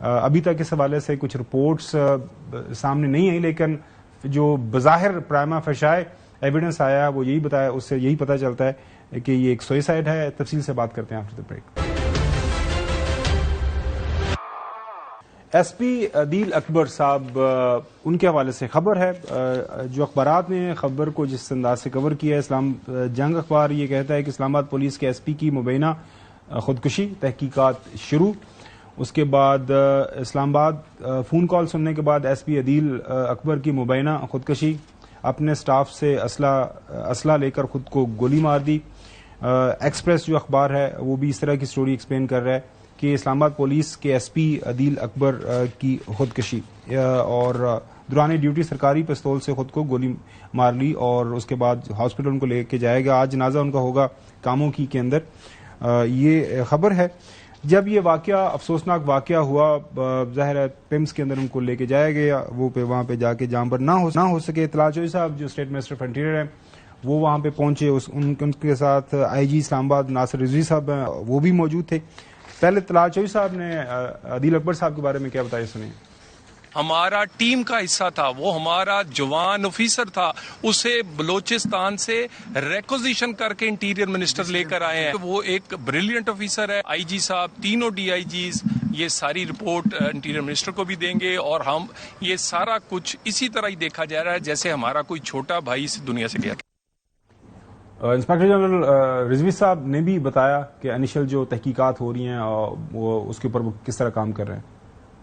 ابھی تک اس حوالے سے کچھ رپورٹس سامنے نہیں آئی، لیکن جو بظاہر پرائما فیشائے ایویڈنس آیا وہ یہی بتایا، اس سے یہی پتہ چلتا ہے کہ یہ ایک سوئسائڈ ہے. تفصیل سے بات کرتے ہیں after the break. S P Adeel Akbar صاحب، ان کے حوالے سے خبر ہے، جو اخبارات نے خبر کو جس انداز سے کور کیا ہے، اسلام جنگ اخبار یہ کہتا ہے کہ اسلام آباد پولیس کے ایس پی کی مبینہ خودکشی، تحقیقات شروع. اس کے بعد اسلام آباد فون کال سننے کے بعد ایس پی عدیل اکبر کی مبینہ خودکشی، اپنے سٹاف سے اسلحہ لے کر خود کو گولی مار دی. ایکسپریس جو اخبار ہے وہ بھی اس طرح کی سٹوری ایکسپلین کر رہا ہے کہ اسلام آباد پولیس کے ایس پی عدیل اکبر کی خودکشی، اور دوران ڈیوٹی سرکاری پستول سے خود کو گولی مار لی اور اس کے بعد ہاسپٹل ان کو لے کے جائے گا. آج جنازہ ان کا ہوگا کاموں کی کے اندر. یہ خبر ہے. جب یہ واقعہ افسوسناک واقعہ ہوا، ظاہر ہے پمس کے اندر ان کو لے کے جایا گیا، وہ وہاں پہ جا کے جام پر نہ ہو سکے. اطلاع چوہی صاحب جو اسٹیٹ منسٹر آف انٹیریئر ہیں وہ وہاں پہ پہنچے، ان کے ساتھ آئی جی اسلام آباد ناصر رضوی صاحب ہیں، وہ بھی موجود تھے. پہلے اطلاع چوہی صاحب نے عدیل اکبر صاحب کے بارے میں کیا بتایا، سنیں. ہمارا ٹیم کا حصہ تھا، وہ ہمارا جوان آفیسر تھا، اسے بلوچستان سے ریکوزیشن کر کے انٹیریئر منسٹر لے کر آئے ہیں. وہ ایک بریلینٹ آفیسر ہے. آئی جی صاحب، تینوں ڈی آئی جیز یہ ساری رپورٹ انٹیریئر منسٹر کو بھی دیں گے، اور ہم یہ سارا کچھ اسی طرح ہی دیکھا جا رہا ہے جیسے ہمارا کوئی چھوٹا بھائی اس دنیا سے گیا. انسپیکٹر جنرل رضوی صاحب نے بھی بتایا کہ انیشل جو تحقیقات ہو رہی ہیں وہ اس کے اوپر وہ کس طرح کام کر رہے ہیں.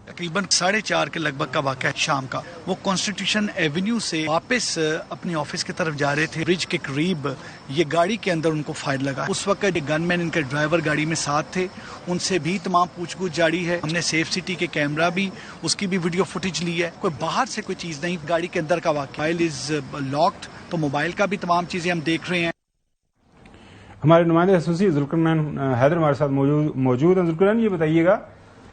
تقریباً 4:30 کے لگ بھگ کا واقعہ ہے شام کا. وہ کانسٹیٹیوشن ایونیو سے واپس اپنے آفس کی طرف جا رہے تھے. برج کے قریب یہ گاڑی کے اندر ان کو فائر لگا. اس وقت گن مین ان کے ڈرائیور گاڑی میں ساتھ تھے، ان سے بھی تمام پوچھ گچھ جاری ہے. ہم نے سیف سٹی کے کیمرہ بھی اس کی بھی ویڈیو فوٹیج لی ہے. کوئی باہر سے کوئی چیز نہیں، گاڑی کے اندر کا واقعہ. موبائل از لاکڈ، تو موبائل کا بھی تمام چیزیں ہم دیکھ رہے ہیں. ہمارے نمائندے خصوصی ذوالقرنین حیدر ہمارے ساتھ موجود ہیں. ذوالقرنین، یہ بتائیے گا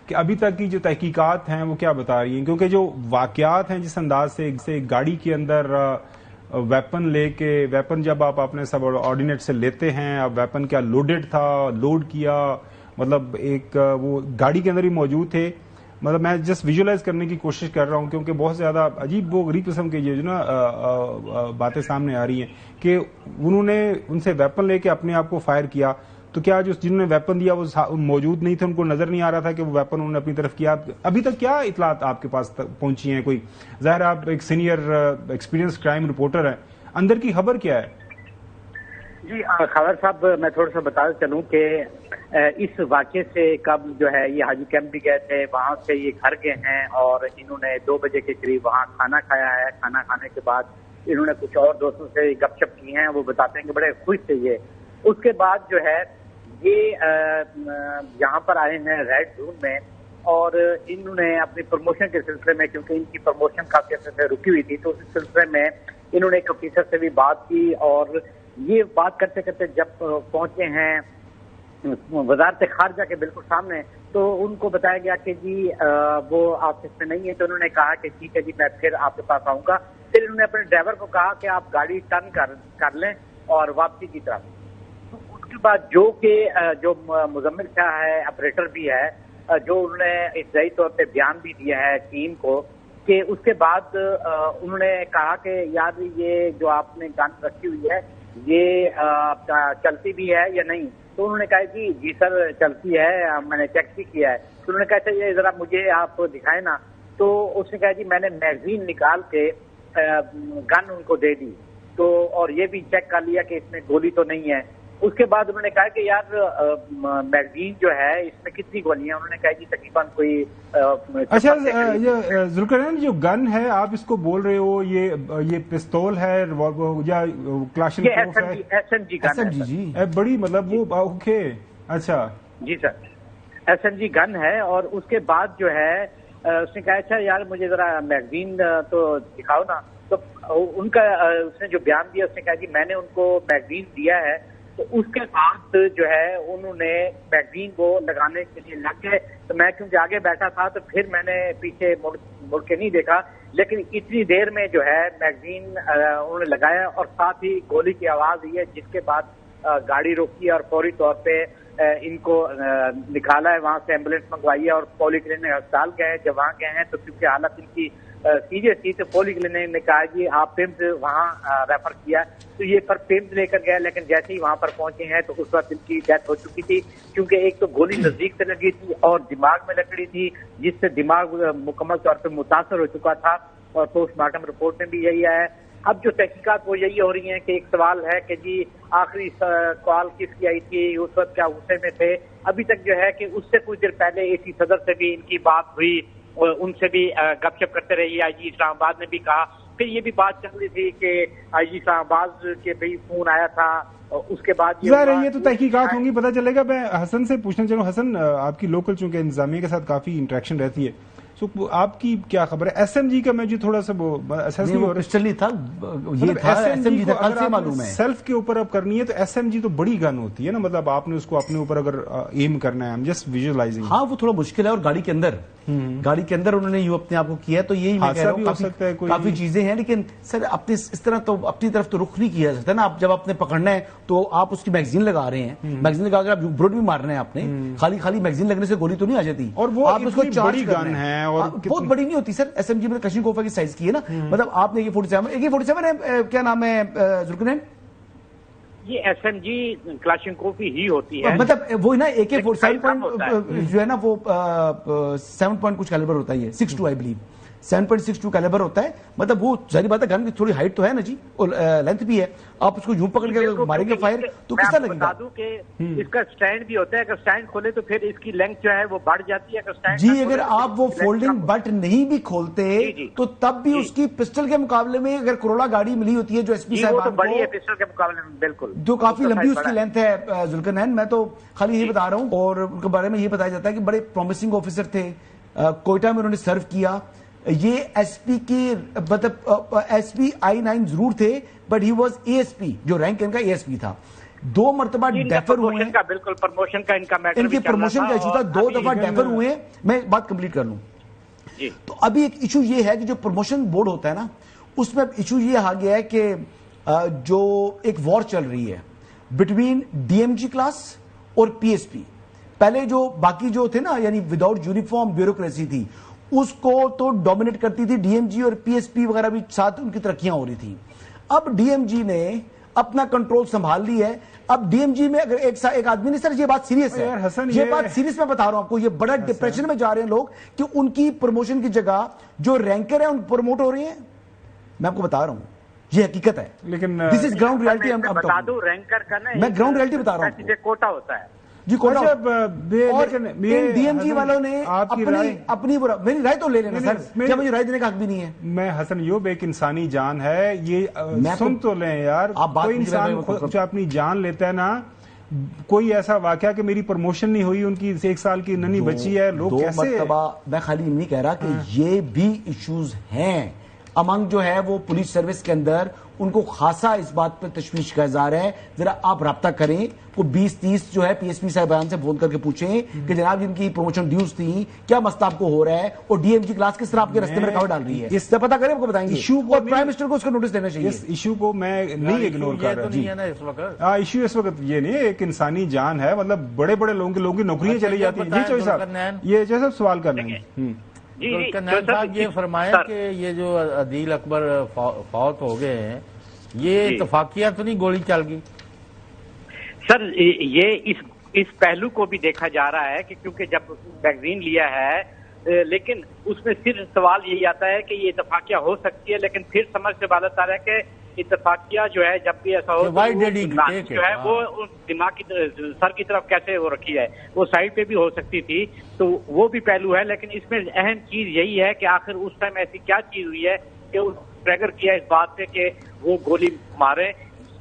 کہ ابھی تک کی جو تحقیقات ہیں وہ کیا بتا رہی ہیں، کیونکہ جو واقعات ہیں جس انداز سے گاڑی کے اندر ویپن لے کے، ویپن جب آپ اپنے سب آرڈینیٹ سے لیتے ہیں، اب ویپن کیا لوڈڈ تھا، لوڈ کیا، مطلب ایک وہ گاڑی کے اندر ہی موجود تھے. مطلب میں جسٹ ویژولائز کرنے کی کوشش کر رہا ہوں، کیونکہ بہت زیادہ عجیب و غریب قسم کی جو نا باتیں سامنے آ رہی ہیں کہ انہوں نے ان سے ویپن لے کے اپنے آپ کو فائر کیا. تو کیا جو جنہوں نے ویپن دیا وہ موجود نہیں تھے، ان کو نظر نہیں آ رہا تھا کہ وہ ویپن انہوں نے اپنی طرف کیا؟ ابھی تک کیا اطلاعات آپ کے پاس پہنچی ہیں؟ کوئی ظاہر آپ ایک سینئر ایکسپیرینس کرائم رپورٹر ہیں، اندر کی خبر کیا ہے؟ جی خبر صاحب، میں تھوڑا سا بتا چلوں کہ اس واقعے سے کب جو ہے یہ حاجی کیمپ بھی گئے تھے، وہاں سے یہ گھر گئے ہیں اور انہوں نے 2 بجے کے قریب وہاں کھانا کھایا ہے. کھانا کھانے کے بعد انہوں نے کچھ اور دوستوں سے گپ شپ کی ہیں، وہ بتاتے ہیں کہ بڑے خوش تھے یہ. اس کے بعد جو ہے یہ یہاں پر آئے ہیں ریڈ زون میں، اور انہوں نے اپنی پروموشن کے سلسلے میں، کیونکہ ان کی پروموشن کافی عرصے سے رکی ہوئی تھی، تو اس سلسلے میں انہوں نے ایک آفیسر سے بھی بات کی. اور یہ بات کرتے کرتے جب پہنچے ہیں وزارت خارجہ کے بالکل سامنے، تو ان کو بتایا گیا کہ جی وہ آفس میں نہیں ہے. تو انہوں نے کہا کہ ٹھیک ہے جی، میں پھر آپ کے پاس آؤں گا. پھر انہوں نے اپنے ڈرائیور کو کہا کہ آپ گاڑی ٹرن کر لیں اور واپسی کی طرف. اس کے بعد جو مزمل شاہ ہے، آپریٹر بھی ہے، جو انہوں نے ابتدائی طور پہ بیان بھی دیا ہے ٹیم کو، کہ اس کے بعد انہوں نے کہا کہ یار یہ جو آپ نے گن رکھی ہوئی ہے یہ چلتی بھی ہے یا نہیں. تو انہوں نے کہا جی سر چلتی ہے، میں نے چیک بھی کیا ہے. تو انہوں نے کہا یہ ذرا مجھے آپ دکھائیں نا. تو اس نے کہا جی میں نے میگزین نکال کے گن ان کو دے دی، تو اور یہ بھی چیک کر لیا کہ اس میں گولی تو نہیں ہے. اس کے بعد انہوں نے کہا کہ یار میگزین جو ہے اس میں کتنی گولیاں؟ انہوں نے کہا جی تقریباً کوئی. اچھا ذوالقرنین، جو گن ہے آپ اس کو بول رہے ہو، یہ پستول ہے یا کلاشن کوف ہے؟ ایس ایم جی گن ہے جی، بڑی مطلب وہ اوکے. اچھا جی سر، ایس ایم جی گن ہے. اور اس کے بعد جو ہے اس نے کہا اچھا یار مجھے ذرا میگزین تو دکھاؤ نا. تو ان کا اس نے جو بیان دیا، اس نے کہا جی میں نے ان کو میگزین دیا ہے، تو اس کے بعد جو ہے انہوں نے میگزین کو لگانے کے لیے لگ گئے. تو میں کیونکہ آگے بیٹھا تھا تو پھر میں نے پیچھے مڑ کے نہیں دیکھا، لیکن اتنی دیر میں جو ہے میگزین انہوں نے لگایا اور ساتھ ہی گولی کی آواز ہوئی ہے، جس کے بعد گاڑی روکی اور فوری طور پہ ان کو نکالا ہے، وہاں سے ایمبولینس منگوائی ہے اور پولی کلینک ہسپتال گئے. جب وہاں گئے ہیں تو کیونکہ حالت ان کی سیریس تھی تو پولی کلینک نے کہا کہ آپ پیمز وہاں ریفر کیا، تو یہ پر پیمز لے کر گئے، لیکن جیسے ہی وہاں پر پہنچے ہیں تو اس وقت ان کی ڈیتھ ہو چکی تھی، کیونکہ ایک تو گولی نزدیک سے لگی تھی اور دماغ میں لگڑی تھی، جس سے دماغ مکمل طور پہ متاثر ہو چکا تھا، اور پوسٹ مارٹم رپورٹ میں بھی یہی آیا ہے. اب جو تحقیقات وہ یہی ہو رہی ہیں کہ ایک سوال ہے کہ جی آخری کال کس کی آئی تھی، اس وقت کیا غصے میں تھے. ابھی تک جو ہے کہ اس سے کچھ دیر پہلے اے سی صدر سے بھی ان کی بات ہوئی، ان سے بھی گپ شپ کرتے رہی. آئی جی اسلام آباد نے بھی کہا، پھر یہ بھی بات چل رہی تھی کہ آئی جی اسلام آباد کے بھی فون آیا تھا. اس کے بعد یہ تو تحقیقات ہوں گی، پتہ چلے گا. میں حسن سے پوچھنا چاہوں، حسن آپ کی لوکل چونکہ انتظامیہ کے ساتھ کافی انٹریکشن رہتی ہے، تو آپ کی کیا خبر ہے ایس ایم جی کا؟ میں جو تھوڑا سا پسٹل تھا، یہ تھا ایس ایم جی کا، کل سے معلوم ہے. سیلف کے اوپر اب کرنی ہے تو ایس ایم جی تو بڑی گن ہوتی ہے نا، مطلب آپ نے اس کو اپنے اوپر اگر ایم کرنا ہے، جسٹ ویژوائزنگ. ہاں وہ تھوڑا مشکل ہے، اور گاڑی کے اندر انہوں نے اپنے آپ کو کیا، تو یہی میں کہہ رہا ہوں کافی چیزیں ہیں. لیکن سر اس طرح تو اپنی طرف تو رخ نہیں کیا جاتا نا. آپ جب آپ نے پکڑنا ہے تو آپ اس کی میگزین لگا رہے ہیں، میگزین لگا کر آپ بروڈ بھی مارنا ہے آپ نے. خالی میگزین لگنے سے گولی تو نہیں آ جاتی، اور وہ آپ اس کو بڑی گن ہے اور بہت بڑی نہیں ہوتی. سر ایس ایم جی میں کشن کوفہ کی سائز کی ہے نا، مطلب آپ نے AK-47 ہے، کیا نام ہے ذوالقرنین؟ یہ ایس ایم جی کلاشنکوف ہی ہوتی ہے، مطلب وہ نا AK-47 جو ہے نا وہ 7 پوائنٹ کچھ کیلیبر ہوتا ہے، 6.2 آئی بلیو 7.62 کیلیبر ہوتا ہے. مطلب وہ ظاہری بات ہے گن کی تھوڑی ہائٹ تو ہے نا جی، اور لینتھ بھی ہے. آپ اس کو یوں پکڑ کے ماریں گے فائر تو کس طرح لگے گا؟ بتا دوں کہ اس کا سٹینڈ بھی ہوتا ہے، اگر سٹینڈ کھولے تو پھر اس کی لینتھ جو ہے وہ بڑھ جاتی ہے. جی اگر آپ وہ فولڈنگ بٹ نہیں بھی کھولتے تو تب بھی اس کی پسٹل کے مقابلے میں اگر کروڑا گاڑی ملی ہوتی ہے جو ایس پی صاحبان کو، بڑی ہے پسٹل کے مقابلے میں، بالکل جو کافی لمبی اس کی لینتھ ہے ذوالقرنین. میں تو خالی یہی بتا رہا ہوں، اور ان کے بارے میں یہ بتایا جاتا ہے کہ بڑے پرومسنگ آفیسر تھے، کوئٹہ میں انہوں نے سرو کیا. یہ ایس پی کی مطلب ایس پی I9 ضرور تھے، بٹ ہی واز ASP، جو رینک ان کا ASP تھا. 2 مرتبہ ڈیفر ہوئے ہیں، بالکل پروموشن کا ان کا میٹر، ان کے پروموشن کا ایشو تھا. 2 دفعہ ڈیفر ہوئے ہیں. میں بات کمپلیٹ کر لوں. تو ابھی ایک ایشو یہ ہے کہ جو پروموشن بورڈ ہوتا ہے نا، اس میں ایشو یہ آ گیا ہے کہ جو ایک وار چل رہی ہے بٹوین DMG کلاس اور PSP. پہلے جو باقی جو تھے نا، یعنی وداؤٹ یونیفارم بیوروکریسی تھی، اس کو تو ڈومینیٹ کرتی تھی DMG، اور PSP وغیرہ بھی ساتھ ان کی ترقیاں ہو رہی تھی. اب DMG نے اپنا کنٹرول سنبھال لی ہے. اب DMG میں اگر ایک آدمی نے، سر یہ بات سیریس ہے، یہ بات سیریس میں بتا رہا ہوں آپ کو، یہ بڑا ڈپریشن میں جا رہے ہیں لوگ کہ ان کی پروموشن کی جگہ جو رینکر ہیں ان پروموٹ ہو رہی ہیں. میں آپ کو بتا رہا ہوں، یہ حقیقت ہے، لیکن دس از گراؤنڈ ریالٹی. بتا دوں رینکر کا نا، میں گراؤنڈ ریالٹی بتا رہا ہوں. کوٹا ہوتا ہے جی، DMG والوں نے اپنی میری رائے تو لے لینا سر، کیا مجھے رائے دینے کا حق بھی نہیں ہے؟ میں حسن یوب، ایک انسانی جان ہے، یہ سن تو لیں یار. کوئی انسان جو اپنی جان لیتا ہے نا، کوئی ایسا واقعہ کہ میری پروموشن نہیں ہوئی، ان کی 1 سال کی ننھی بچی ہے، لوگ کیسے؟ 2 مرتبہ میں خالی نہیں کہہ رہا کہ یہ بھی ایشوز ہیں امنگ جو ہے وہ پولیس سروس کے اندر. ان کو خاصا اس بات پر تشویش کا اظہار ہے. ذرا آپ رابطہ کریں، کو 20-30 جو ہے PSP صاحبان سے فون کر کے پوچھیں کہ جناب جن کی پروموشن ڈیوز تھیں کیا مسئلہ آپ کو ہو رہا ہے، اور DMG کلاس کس طرح آپ کے رستے میں رکاوٹ ڈال رہی ہے. اس سے پتہ کریں، آپ کو بتائیں گے. اور پرائم منسٹر کو اس کا نوٹس دینا چاہیے. اس ایشو کو میں نہیں اگنور کر رہا. جی اس وقت ایشو اس وقت یہ نہیں، ایک انسانی جان ہے، مطلب بڑے لوگوں کی نوکریاں چلی جاتی ہیں. جی چوہی صاحب، یہ جیسا سوال کر رہے ہیں. ذوالقرنین صاحب یہ فرمائیں کہ یہ جو عدیل اکبر فوت ہو گئے ہیں، یہ اتفاقیہ تو نہیں گولی چل گئی؟ سر یہ اس پہلو کو بھی دیکھا جا رہا ہے کہ کیونکہ جب ویکسین لیا ہے، لیکن اس میں صرف سوال یہی آتا ہے کہ یہ اتفاقیہ ہو سکتی ہے، لیکن پھر سمجھ سے بالت آ رہا ہے کہ اتفاقیہ جو ہے جب بھی ایسا ہو جو ہے وہ دماغ کی سر کی طرف کیسے وہ رکھی ہے، وہ سائڈ پہ بھی ہو سکتی تھی، تو وہ بھی پہلو ہے. لیکن اس میں اہم چیز یہی ہے کہ آخر اس ٹائم ایسی کیا چیز ہوئی ہے کہ ٹریگر کیا اس بات پہ کہ وہ گولی مارے.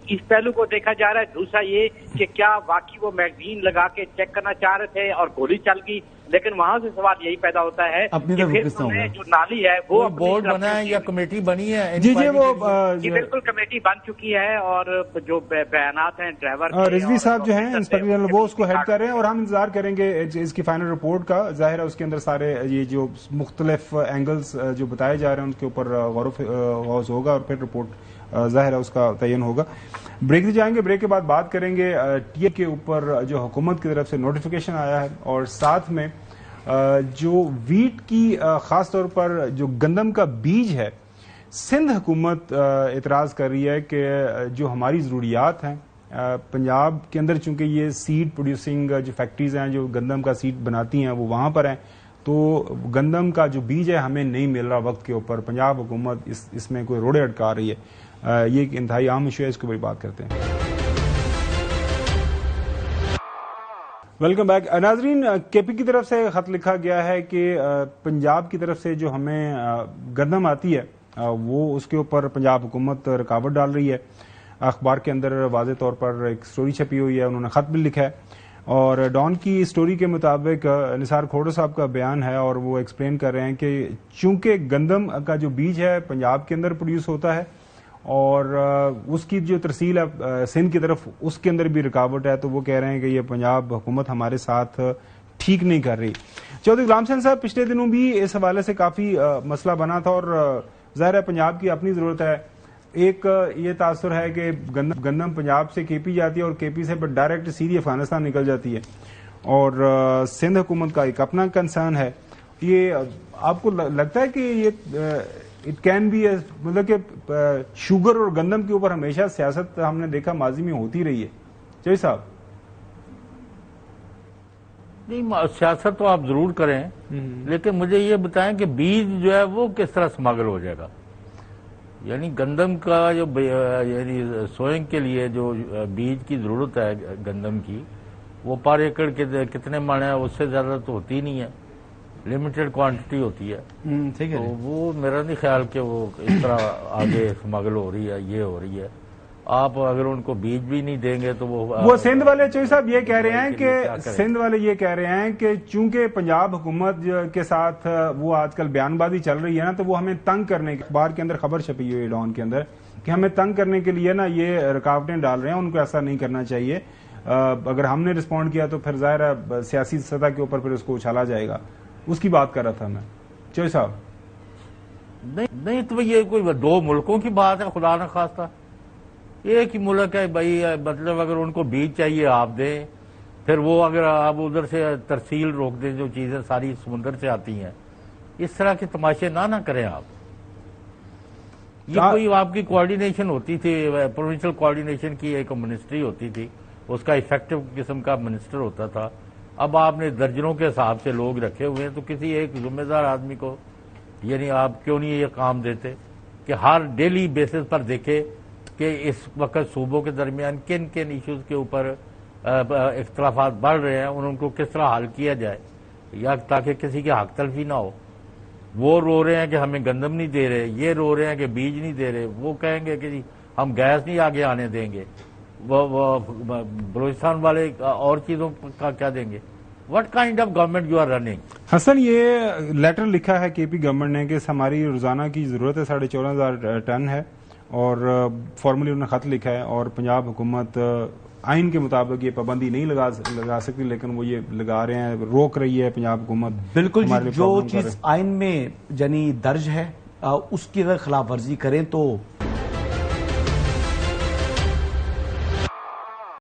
اس پہلو کو دیکھا جا رہا ہے. دوسرا یہ کہ کیا واقعی وہ میگزین لگا کے چیک کرنا چاہ رہے تھے اور گولی چل گئی. لیکن وہاں سے سوال یہی پیدا ہوتا ہے کہ پھر جو نالی ہے وہ بورڈ بنا ہے یا کمیٹی بنی ہے. جی وہ بالکل کمیٹی بن چکی ہے اور جو بیانات ہیں ڈرائیور رضوی صاحب جو ہیں انسپیکٹر جنرل وہ اس کو ہیڈ کر رہے ہیں اور ہم انتظار کریں گے اس کی فائنل رپورٹ کا. ظاہر ہے اس کے اندر سارے یہ جو مختلف اینگلز جو بتائے جا رہے ہیں ان کے اوپر غور و خوض ہوگا اور پھر رپورٹ ظاہر ہے اس کا تعین ہوگا. بریک دی جائیں گے, بریک کے بعد بات کریں گے ٹی اے کے اوپر جو حکومت کی طرف سے نوٹیفیکیشن آیا ہے اور ساتھ میں جو ویٹ کی خاص طور پر جو گندم کا بیج ہے سندھ حکومت اعتراض کر رہی ہے کہ جو ہماری ضروریات ہیں پنجاب کے اندر چونکہ یہ سیڈ پروڈیوسنگ جو فیکٹریز ہیں جو گندم کا سیڈ بناتی ہیں وہ وہاں پر ہیں تو گندم کا جو بیج ہے ہمیں نہیں مل رہا وقت کے اوپر. پنجاب حکومت اس میں کوئی روڑے اٹکا رہی ہے. یہ ایک انتہائی عام ایشو ہے, اس کے بڑی بات کرتے ہیں. Welcome back. ناظرین, کے پی کی طرف سے خط لکھا گیا ہے کہ پنجاب کی طرف سے جو ہمیں گندم آتی ہے وہ اس کے اوپر پنجاب حکومت رکاوٹ ڈال رہی ہے. اخبار کے اندر واضح طور پر ایک سٹوری چھپی ہوئی ہے, انہوں نے خط بھی لکھا ہے اور ڈان کی سٹوری کے مطابق نثار کھوڑا صاحب کا بیان ہے اور وہ ایکسپلین کر رہے ہیں کہ چونکہ گندم کا جو بیج ہے پنجاب کے اندر پروڈیوس ہوتا ہے اور اس کی جو ترسیل ہے سندھ کی طرف اس کے اندر بھی رکاوٹ ہے, تو وہ کہہ رہے ہیں کہ یہ پنجاب حکومت ہمارے ساتھ ٹھیک نہیں کر رہی. چودھری غلام حسین صاحب, پچھلے دنوں بھی اس حوالے سے کافی مسئلہ بنا تھا اور ظاہر ہے پنجاب کی اپنی ضرورت ہے. ایک یہ تاثر ہے کہ گندم پنجاب سے کے پی جاتی ہے اور کے پی سے ڈائریکٹ سیدھی افغانستان نکل جاتی ہے اور سندھ حکومت کا ایک اپنا کنسرن ہے. یہ آپ کو لگتا ہے کہ یہ اٹ کین بی مطلب کہ شوگر اور گندم کے اوپر ہمیشہ سیاست ہم نے دیکھا ماضی میں ہوتی رہی ہے؟ چوہدری صاحب نہیں, سیاست تو آپ ضرور کریں لیکن مجھے یہ بتائیں کہ بیج جو ہے وہ کس طرح اسمگل ہو جائے گا. یعنی گندم کا جو یعنی سوئنگ کے لیے جو بیج کی ضرورت ہے گندم کی وہ پر ایکڑ کے کتنے من ہے, اس سے زیادہ تو ہوتی نہیں ہے, لمیٹڈ کوانٹٹی ہوتی ہے. تو وہ میرا نہیں خیال کہ وہ اس طرح آگے اسمگل ہو رہی ہے, یہ ہو رہی ہے. آپ اگر ان کو بیج بھی نہیں دیں گے تو وہ سندھ والے چوہدری صاحب یہ کہہ رہے ہیں کہ سندھ والے یہ کہہ رہے ہیں کہ چونکہ پنجاب حکومت کے ساتھ وہ آج کل بیان بازی چل رہی ہے نا تو وہ ہمیں تنگ کرنے کے اخبار کے اندر خبر چھپی ہوئی ہے ڈان کے اندر کہ ہمیں تنگ کرنے کے لیے نا یہ رکاوٹیں ڈال رہے ہیں, ان کو ایسا نہیں کرنا چاہیے. اگر ہم نے رسپونڈ کیا تو پھر ظاہر ہے سیاسی سطح کے اوپر پھر اس کو اچھالا جائے گا. اس کی بات کر رہا تھا میں. چوہدری صاحب نہیں تو یہ کوئی دو ملکوں کی بات ہے خدا نہ خواستہ. ایک ہی ملک ہے بھائی, مطلب اگر ان کو بیج چاہیے آپ دیں, پھر وہ اگر آپ ادھر سے ترسیل روک دیں جو چیزیں ساری سمندر سے آتی ہیں, اس طرح کے تماشے نہ کریں آپ. یہ کوئی آپ کی کوارڈینیشن ہوتی تھی, پروونشل کوارڈینیشن کی ایک منسٹری ہوتی تھی, اس کا افیکٹو قسم کا منسٹر ہوتا تھا. اب آپ نے درجنوں کے حساب سے لوگ رکھے ہوئے ہیں, تو کسی ایک ذمہ دار آدمی کو یعنی آپ کیوں نہیں یہ کام دیتے کہ ہر ڈیلی بیسس پر دیکھے کہ اس وقت صوبوں کے درمیان کن کن ایشوز کے اوپر اختلافات بڑھ رہے ہیں, ان کو کس طرح حل کیا جائے یا تاکہ کسی کے حق تلفی نہ ہو. وہ رو رہے ہیں کہ ہمیں گندم نہیں دے رہے, یہ رو رہے ہیں کہ بیج نہیں دے رہے, وہ کہیں گے کہ ہم گیس نہیں آگے آنے دیں گے, وہ بلوچستان والے اور چیزوں کا کیا دیں گے. What kind of government you are running. Hasan, یہ لیٹر لکھا ہے کے پی گورنمنٹ نے کہ ہماری روزانہ کی ضرورت ہے 14,500 ٹن ہے اور فارملی انہوں نے خط لکھا ہے اور پنجاب حکومت آئین کے مطابق یہ پابندی نہیں لگا سکتی, لیکن وہ یہ لگا رہے ہیں, روک رہی ہے پنجاب حکومت. بالکل جو چیز آئین میں یعنی درج ہے اس کی اگر خلاف ورزی کریں تو